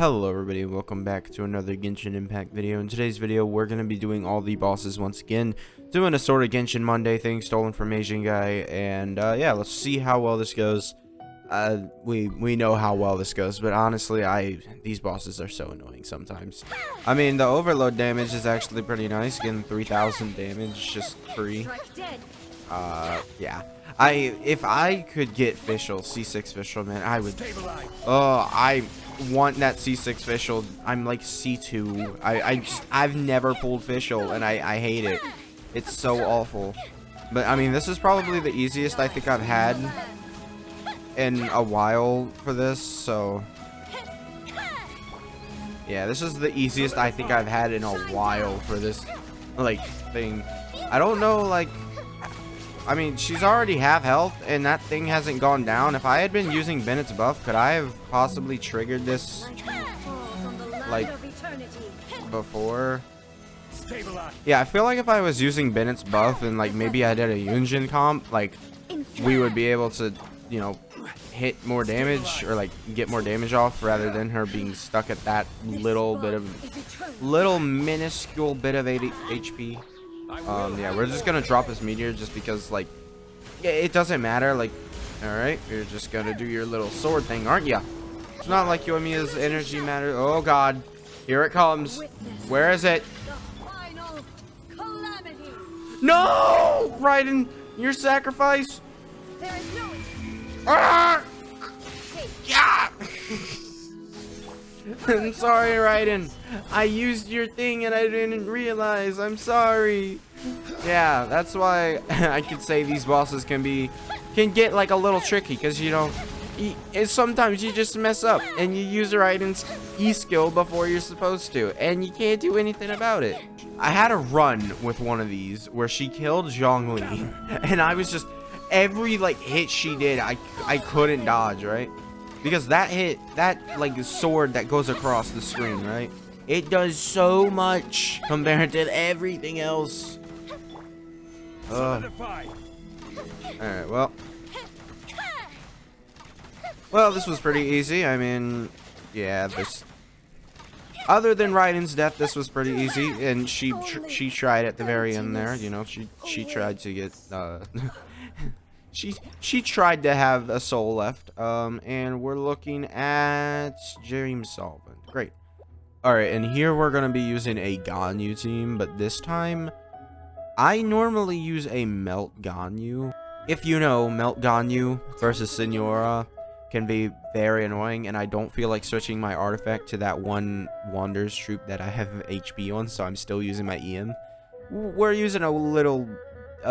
Hello everybody, and welcome back to another Genshin Impact video. In today's video, we're going to be doing all the bosses once again, doing a sort of Genshin Monday thing, stolen from Asian guy, and yeah, let's see how well this goes. We know how well this goes, but honestly, these bosses are so annoying sometimes. I mean, the overload damage is actually pretty nice, getting 3,000 damage just free. Yeah. If I could get Fischl, C6 Fischl, man, I would. I want that C6 Fischl. I'm like C2. I've never pulled Fischl, and I hate it. It's so awful. But I mean, this is probably the easiest I think I've had in a while for this. So yeah, this is the easiest I think I've had in a while for this like thing. I don't know, like, I mean, she's already half health, and that thing hasn't gone down. If I had been using Bennett's buff, could I have possibly triggered this, like, before? Yeah, I feel like if I was using Bennett's buff and, like, maybe I did a Yunjin comp, like, we would be able to, you know, hit more damage, or, like, get more damage off, rather than her being stuck at that little minuscule bit of HP. Yeah, we're just gonna drop this meteor just because, like, yeah, it doesn't matter. Like, all right, you're just gonna do your little sword thing, aren't ya? It's not like Yoimiya's energy matter. Oh God, here it comes. Where is it? No, Raiden, your sacrifice. Ah! Yeah. I'm sorry, Raiden. I used your thing and I didn't realize. I'm sorry. Yeah, that's why I could say these bosses can get like a little tricky, because you know, sometimes you just mess up and you use Raiden's E skill before you're supposed to, and you can't do anything about it. I had a run with one of these where she killed Zhongli, and I was just, every like hit she did, I couldn't dodge, right? Because that hit, that like sword that goes across the screen, right? It does so much compared to everything else. Alright, well, this was pretty easy. I mean, yeah, this, other than Raiden's death, this was pretty easy. And she tried at the very end there, you know, she tried to get, she tried to have a soul left. And we're looking at Dream Solvent. Great. Alright, and here we're gonna be using a Ganyu team, but this time I normally use a Melt Ganyu. If you know, Melt Ganyu versus Senora can be very annoying, and I don't feel like switching my artifact to that one Wander's troop that I have HP on, so I'm still using my EM. We're using a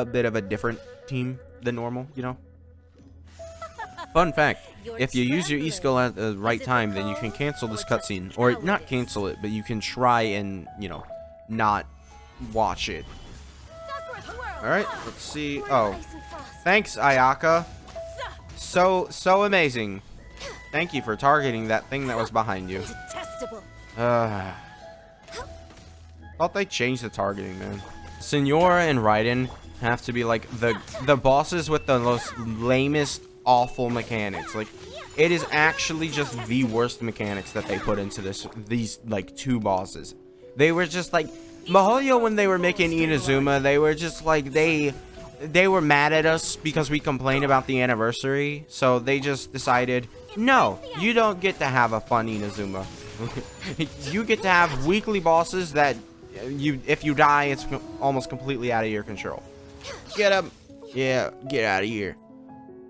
bit of a different team than normal, you know? Fun fact, if you use your E-skill at the right time, then you can cancel this cutscene. Or not cancel it, but you can try and, you know, not watch it. Alright, let's see. Oh, thanks, Ayaka. So amazing. Thank you for targeting that thing that was behind you. Thought they changed the targeting, man. Senora and Raiden have to be like the bosses with the most lamest, awful mechanics. Like, it is actually just the worst mechanics that they put into these like two bosses. They were just like Mihoyo, when they were making Inazuma, they were just like, they were mad at us because we complained about the anniversary, so they just decided, no, you don't get to have a fun Inazuma. You get to have weekly bosses that if you die, it's almost completely out of your control. Get up. Yeah, get out of here.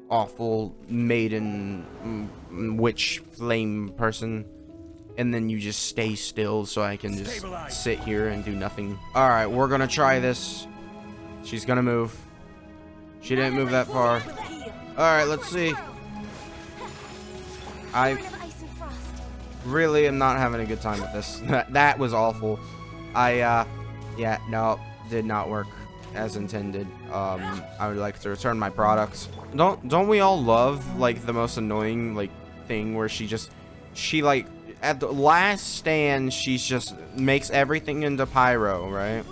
Awful maiden witch flame person. And then you just stay still so I can just sit here and do nothing. Alright, we're gonna try this. She's gonna move. She didn't move that far. Alright, let's see. I really am not having a good time with this. That was awful. Yeah, no, did not work as intended. I would like to return my products. Don't we all love, like, the most annoying, like, thing where she like, at the last stand, she just makes everything into pyro, right?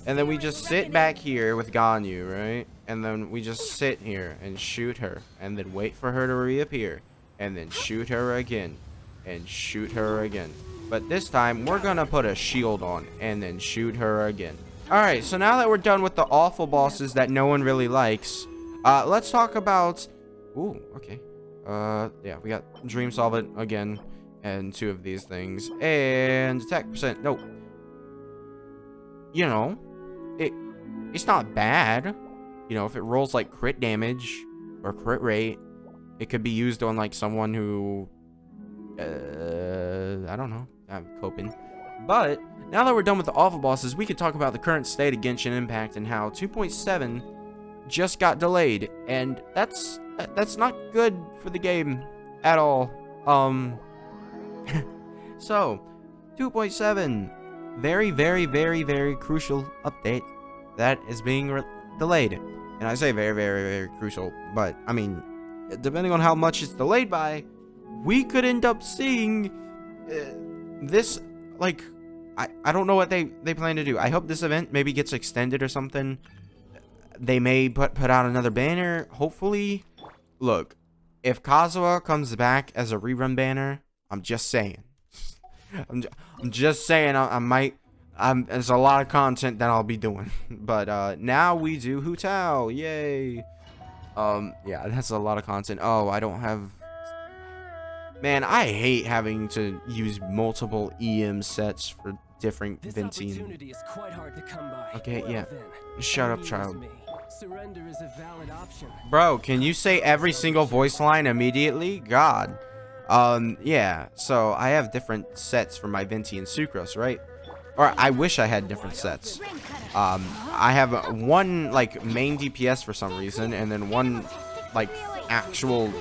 And then we just sit back here with Ganyu, right? And then we just sit here and shoot her, and then wait for her to reappear, and then shoot her again. and shoot her again. But this time, we're gonna put a shield on and then shoot her again. Alright, so now that we're done with the awful bosses that no one really likes, let's talk about... Ooh, okay. Yeah, we got Dream Solvent again, and 2 of these things. And attack percent, no. You know, it's not bad. You know, if it rolls like crit damage or crit rate, it could be used on like someone who... I don't know. I'm coping. But now that we're done with the awful bosses, we could talk about the current state of Genshin Impact and how 2.7 just got delayed, and that's not good for the game at all. So 2.7, very, very, very, very crucial update that is being delayed, and I say very, very, very crucial, but I mean, depending on how much it's delayed by, we could end up seeing this, like, I don't know what they plan to do. I hope this event maybe gets extended or something. They may put out another banner, hopefully. Look, if Kazuha comes back as a rerun banner, I'm just saying. I'm just saying I might. There's a lot of content that I'll be doing. But now we do Hu Tao. Yay. Yeah, that's a lot of content. Oh, I don't have... Man, I hate having to use multiple EM sets for different Ventine. Okay, yeah. Shut up, child. Surrender is a valid option. Bro, can you say every single voice line immediately? God. Yeah. So I have different sets for my Venti and Sucrose, right? Or I wish I had different sets. I have one like main DPS for some reason, and then one like actual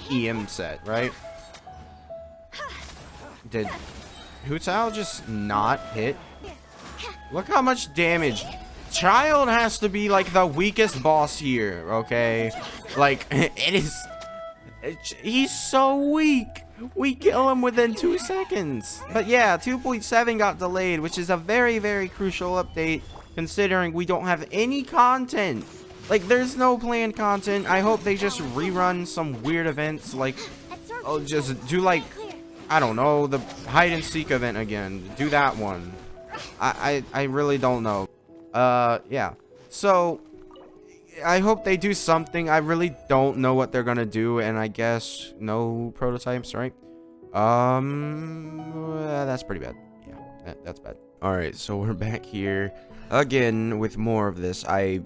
EM set, right? Did Hu Tao just not hit? Look how much damage. Child has to be like the weakest boss here, okay? Like, he's so weak. We kill him within 2 seconds. But yeah, 2.7 got delayed, which is a very, very crucial update considering we don't have any content. Like, there's no planned content. I hope they just rerun some weird events, like, oh, just do like, I don't know, the hide and seek event again. Do that one. I really don't know. Yeah. So, I hope they do something. I really don't know what they're gonna do, and I guess no prototypes, right? That's pretty bad. Yeah, that's bad. Alright, so we're back here again with more of this. I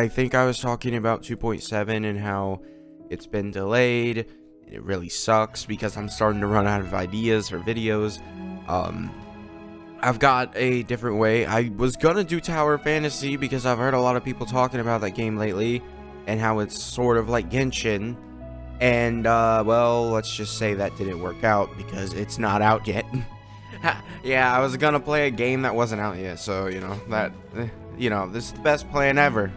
think I was talking about 2.7 and how it's been delayed. It really sucks because I'm starting to run out of ideas for videos. I've got a different way. I was gonna do Tower Fantasy because I've heard a lot of people talking about that game lately and how it's sort of like Genshin. And, well, let's just say that didn't work out because it's not out yet. Yeah, I was gonna play a game that wasn't out yet, so, you know, this is the best plan ever.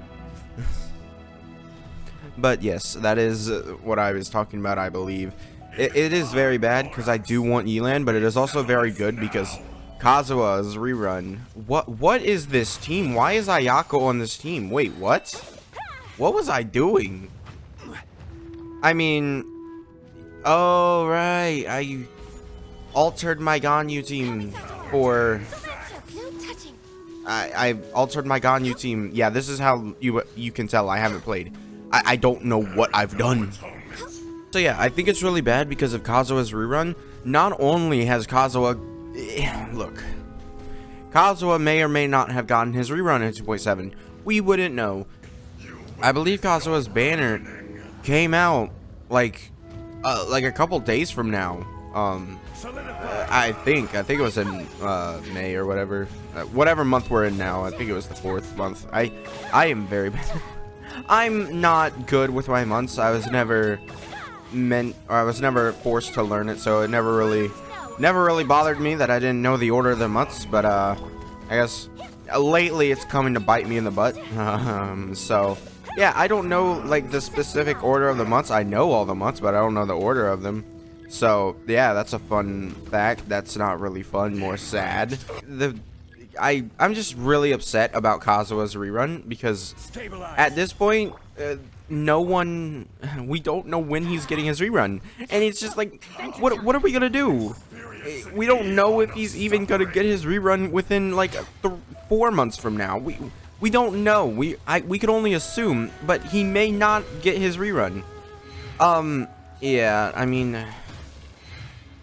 But yes, that is what I was talking about, I believe. It is very bad because I do want Yelan, but it is also very good because Kazuha's rerun. What is this team? Why is Ayako on this team? Wait, what? What was I doing? I mean, oh right, I altered my Ganyu team for. I altered my Ganyu team. Yeah, this is how you can tell I haven't played. I don't know what I've done. So yeah, I think it's really bad because of Kazuha's rerun. Not only has Kazuha... Look. Kazuha may or may not have gotten his rerun in 2.7. We wouldn't know. I believe Kazuha's banner came out like a couple days from now. I think it was in May or whatever. Whatever month we're in now. I think it was the 4th month. I am very bad. I'm not good with my months. I was never forced to learn it, so it never really bothered me that I didn't know the order of the months. But I guess lately it's coming to bite me in the butt. So yeah, I don't know like the specific order of the months. I know all the months, but I don't know the order of them. So yeah, that's a fun fact. That's not really fun, more sad. I'm just really upset about Kazuha's rerun because at this point, no one, we don't know when he's getting his rerun, and it's just like, what are we gonna do? We don't know if he's even gonna get his rerun within like 4 months from now. We don't know. We could only assume, but he may not get his rerun. Yeah, I mean,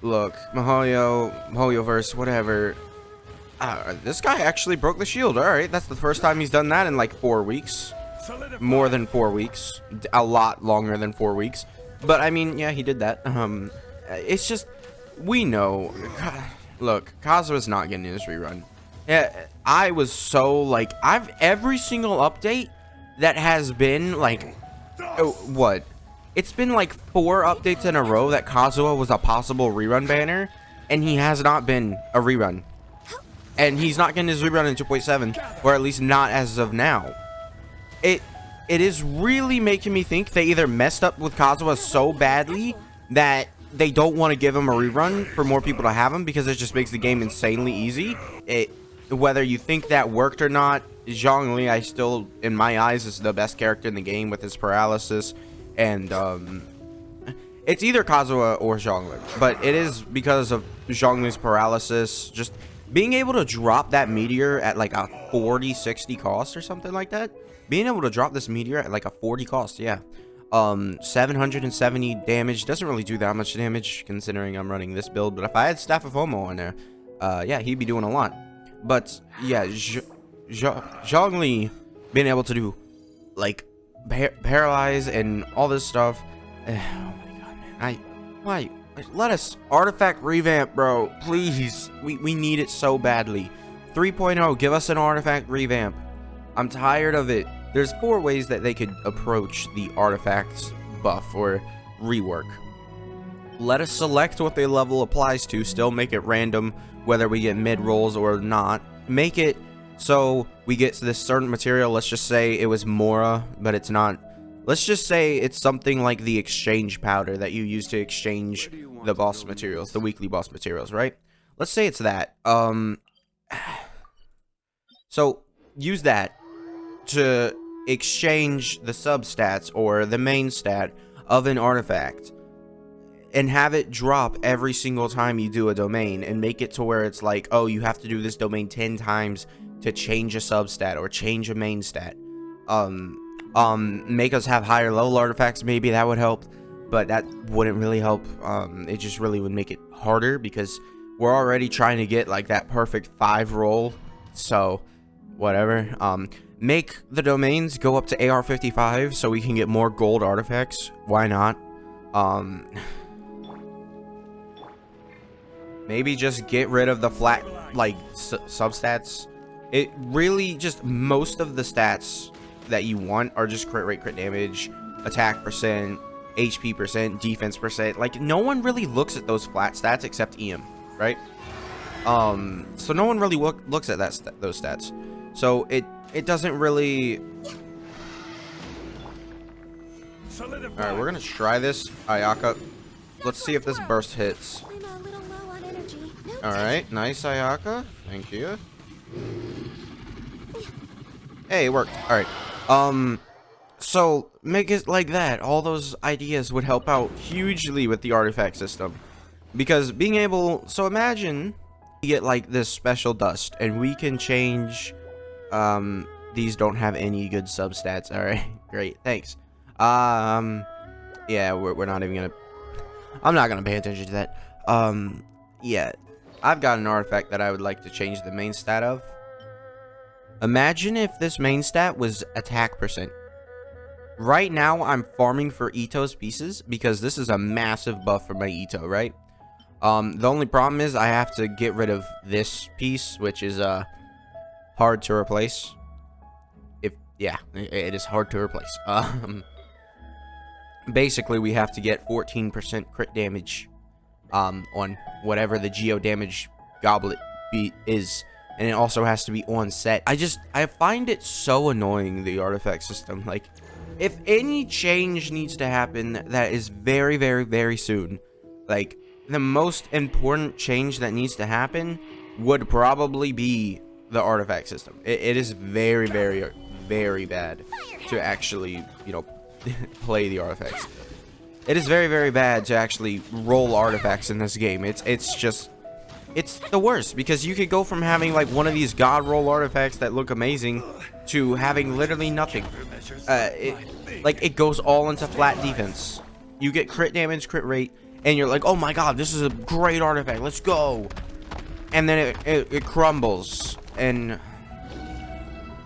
look, hoyoverse, whatever. This guy actually broke the shield. All right, that's the first time he's done that in like 4 weeks. More than 4 weeks. A lot longer than 4 weeks. But I mean, yeah, he did that. It's just, we know. Look, Kazuha's not getting his rerun. Yeah, I was so like, every single update that has been like, what? It's been like 4 updates in a row that Kazuha was a possible rerun banner, and he has not been a rerun. And he's not getting his rerun in 2.7, or at least not as of now. It is really making me think they either messed up with Kazuha so badly that they don't want to give him a rerun for more people to have him, because it just makes the game insanely easy. Whether you think that worked or not, Zhongli, I still, in my eyes, is the best character in the game with his paralysis. And it's either Kazuha or Zhongli, but it is because of Zhongli's paralysis, just being able to drop that meteor at like a 40-60 cost or something like that. Being able to drop this meteor at like a 40 cost, yeah. 770 damage doesn't really do that much damage considering I'm running this build, but if I had Staff of Homo on there, yeah, he'd be doing a lot. But yeah, Zhongli being able to do like paralyze and all this stuff. Oh my god, man. Why? Let us artifact revamp, bro. Please. We need it so badly. 3.0, give us an artifact revamp. I'm tired of it. There's 4 ways that they could approach the artifacts buff or rework. Let us select what the level applies to, still make it random whether we get mid rolls or not. Make it so we get to this certain material. Let's just say it was Mora, but it's not. Let's just say it's something like the exchange powder that you use to exchange the boss materials, the weekly boss materials, right? Let's say it's that. So use that to exchange the substats or the main stat of an artifact and have it drop every single time you do a domain, and make it to where it's like, oh, you have to do this domain 10 times to change a substat or change a main stat. Make us have higher level artifacts. Maybe that would help, but that wouldn't really help. It just really would make it harder because we're already trying to get like that perfect 5 roll. So whatever. Make the domains go up to AR 55 so we can get more gold artifacts. Why not? Maybe just get rid of the flat like substats. It really just, most of the stats that you want are just crit rate, crit damage, attack percent, HP percent, defense percent. Like, no one really looks at those flat stats except EM, right? So no one really looks at those stats. So it doesn't really. All right, we're gonna try this Ayaka. Let's see if this burst hits. All right, nice Ayaka. Thank you. Hey, it worked. All right. So make it like that. All those ideas would help out hugely with the artifact system, because being able. So imagine you get like this special dust, and we can change. These don't have any good substats. All right, great, thanks. Yeah, we're not even gonna. I'm not gonna pay attention to that. Yeah, I've got an artifact that I would like to change the main stat of. Imagine if this main stat was attack percent. Right now, I'm farming for Ito's pieces because this is a massive buff for my Ito, right? The only problem is I have to get rid of this piece, which is hard to replace. Yeah, it is hard to replace. Basically, we have to get 14% crit damage on whatever the geo damage goblet is. And it also has to be on set. I find it so annoying, the artifact system. Like, if any change needs to happen, that is very, very, very soon. Like, the most important change that needs to happen would probably be the artifact system. It is very, very, very bad to actually, you know, play the artifacts. It is very, very bad to actually roll artifacts in this game. It's just, it's the worst, because you could go from having like one of these god roll artifacts that look amazing to having literally nothing. It goes all into flat defense. You get crit damage, crit rate, and you're like, oh my god, this is a great artifact, let's go. And then it crumbles, and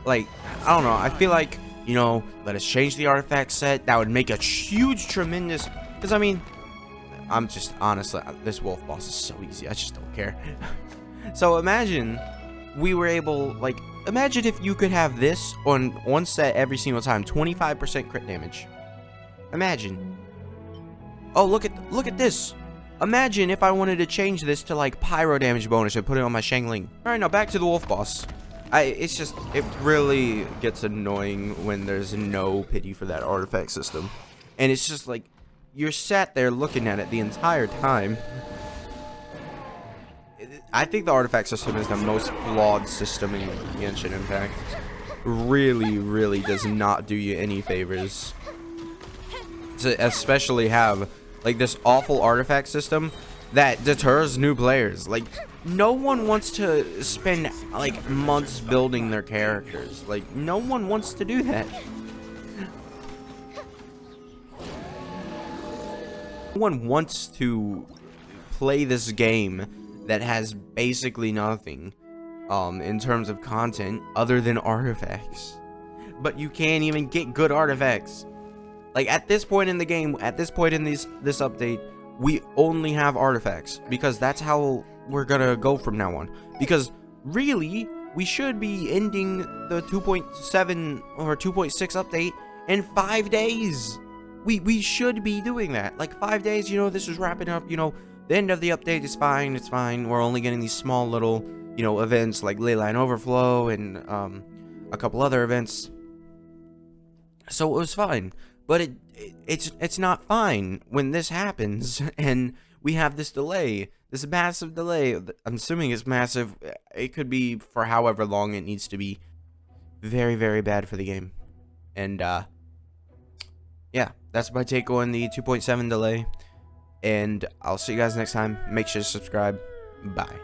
like, I don't know, I feel like, you know, let us change the artifact set. That would make a huge, tremendous, because I mean, I'm just, honestly, this wolf boss is so easy, I just don't care. So imagine we were able, like, imagine if you could have this on one set every single time, 25% crit damage. Imagine. Oh, look at this. Imagine if I wanted to change this to like pyro damage bonus and put it on my Shangling. All right, now back to the wolf boss. It's just, it really gets annoying when there's no pity for that artifact system. And it's just like, you're sat there looking at it the entire time. I think the artifact system is the most flawed system in Genshin Impact. Really, really does not do you any favors. To especially have like this awful artifact system that deters new players. Like, no one wants to spend like months building their characters. Like, no one wants to do that. No one wants to play this game that has basically nothing in terms of content other than artifacts. But you can't even get good artifacts. Like, at this point in the game, at this point in this update, we only have artifacts, because that's how we're gonna go from now on. Because really, we should be ending the 2.7 or 2.6 update in 5 days. We should be doing that. Like, 5 days, you know, this is wrapping up, you know, the end of the update is fine, it's fine. We're only getting these small little, you know, events like Leyline Overflow and a couple other events. So it was fine. But it's not fine when this happens and we have this delay, this massive delay. I'm assuming it's massive. It could be for however long it needs to be. Very, very bad for the game. And yeah, that's my take on the 2.7 delay. And I'll see you guys next time. Make sure to subscribe. Bye.